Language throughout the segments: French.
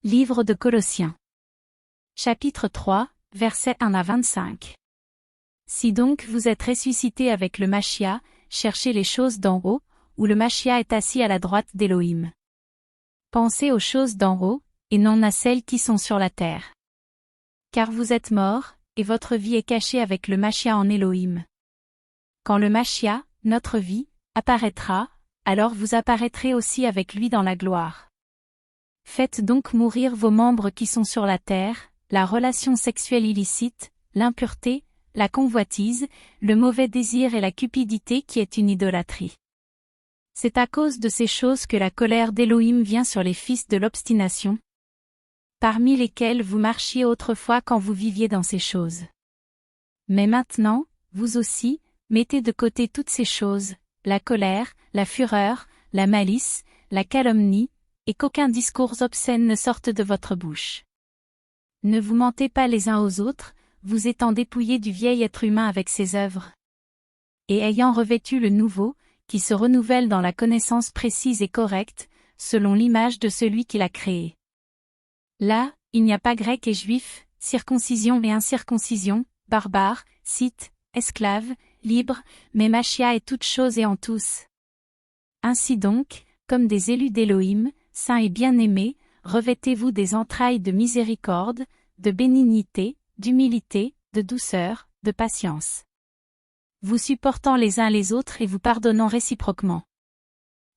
Livre de Colossiens. Chapitre 3, versets 1 à 25. Si donc vous êtes ressuscités avec le Machia, cherchez les choses d'en haut, où le Machia est assis à la droite d'Élohim. Pensez aux choses d'en haut, et non à celles qui sont sur la terre. Car vous êtes morts, et votre vie est cachée avec le Machia en Élohim. Quand le Machia, notre vie, apparaîtra, alors vous apparaîtrez aussi avec lui dans la gloire. Faites donc mourir vos membres qui sont sur la terre, la relation sexuelle illicite, l'impureté, la convoitise, le mauvais désir et la cupidité qui est une idolâtrie. C'est à cause de ces choses que la colère d'Élohim vient sur les fils de l'obstination, parmi lesquels vous marchiez autrefois quand vous viviez dans ces choses. Mais maintenant, vous aussi, mettez de côté toutes ces choses, la colère, la fureur, la malice, la calomnie, et qu'aucun discours obscène ne sorte de votre bouche. Ne vous mentez pas les uns aux autres, vous étant dépouillés du vieil être humain avec ses œuvres. Et ayant revêtu le nouveau, qui se renouvelle dans la connaissance précise et correcte, selon l'image de celui qui l'a créé. Là, il n'y a pas grec et juif, circoncision et incirconcision, barbare, scythe, esclave, libre, mais Machia est toute chose et en tous. Ainsi donc, comme des élus d'Élohim, saints et bien-aimés, revêtez-vous des entrailles de miséricorde, de bénignité, d'humilité, de douceur, de patience. Vous supportant les uns les autres et vous pardonnant réciproquement.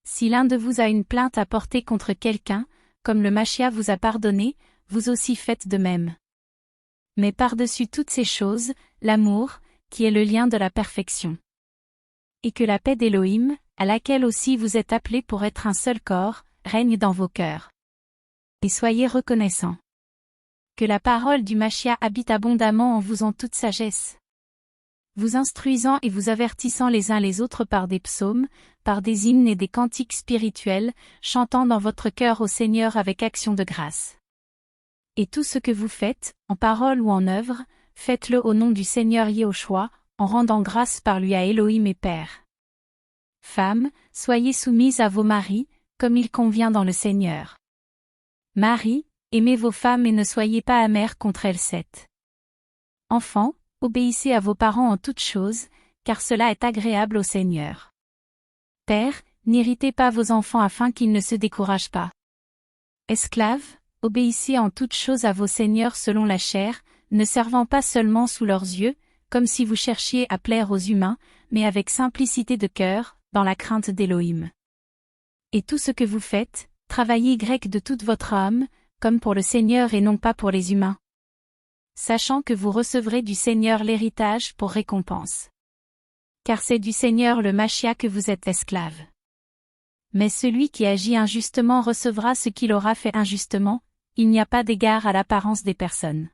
Si l'un de vous a une plainte à porter contre quelqu'un, comme le Machia vous a pardonné, vous aussi faites de même. Mais par-dessus toutes ces choses, l'amour, qui est le lien de la perfection. Et que la paix d'Élohim, à laquelle aussi vous êtes appelés pour être un seul corps, règne dans vos cœurs. Et soyez reconnaissants. Que la parole du Machia habite abondamment en vous en toute sagesse. Vous instruisant et vous avertissant les uns les autres par des psaumes, par des hymnes et des cantiques spirituels, chantant dans votre cœur au Seigneur avec action de grâce. Et tout ce que vous faites, en parole ou en œuvre, faites-le au nom du Seigneur Yehoshua, en rendant grâce par lui à Élohim et Père. Femmes, soyez soumises à vos maris, comme il convient dans le Seigneur. Maris, aimez vos femmes et ne soyez pas amers contre elles. Enfants, obéissez à vos parents en toutes choses, car cela est agréable au Seigneur. Pères, n'irritez pas vos enfants afin qu'ils ne se découragent pas. Esclaves, obéissez en toutes choses à vos seigneurs selon la chair, ne servant pas seulement sous leurs yeux, comme si vous cherchiez à plaire aux humains, mais avec simplicité de cœur, dans la crainte d'Élohim. Et tout ce que vous faites, travaillez grec de toute votre âme, comme pour le Seigneur et non pas pour les humains. Sachant que vous recevrez du Seigneur l'héritage pour récompense. Car c'est du Seigneur le Machia que vous êtes esclaves. Mais celui qui agit injustement recevra ce qu'il aura fait injustement, il n'y a pas d'égard à l'apparence des personnes.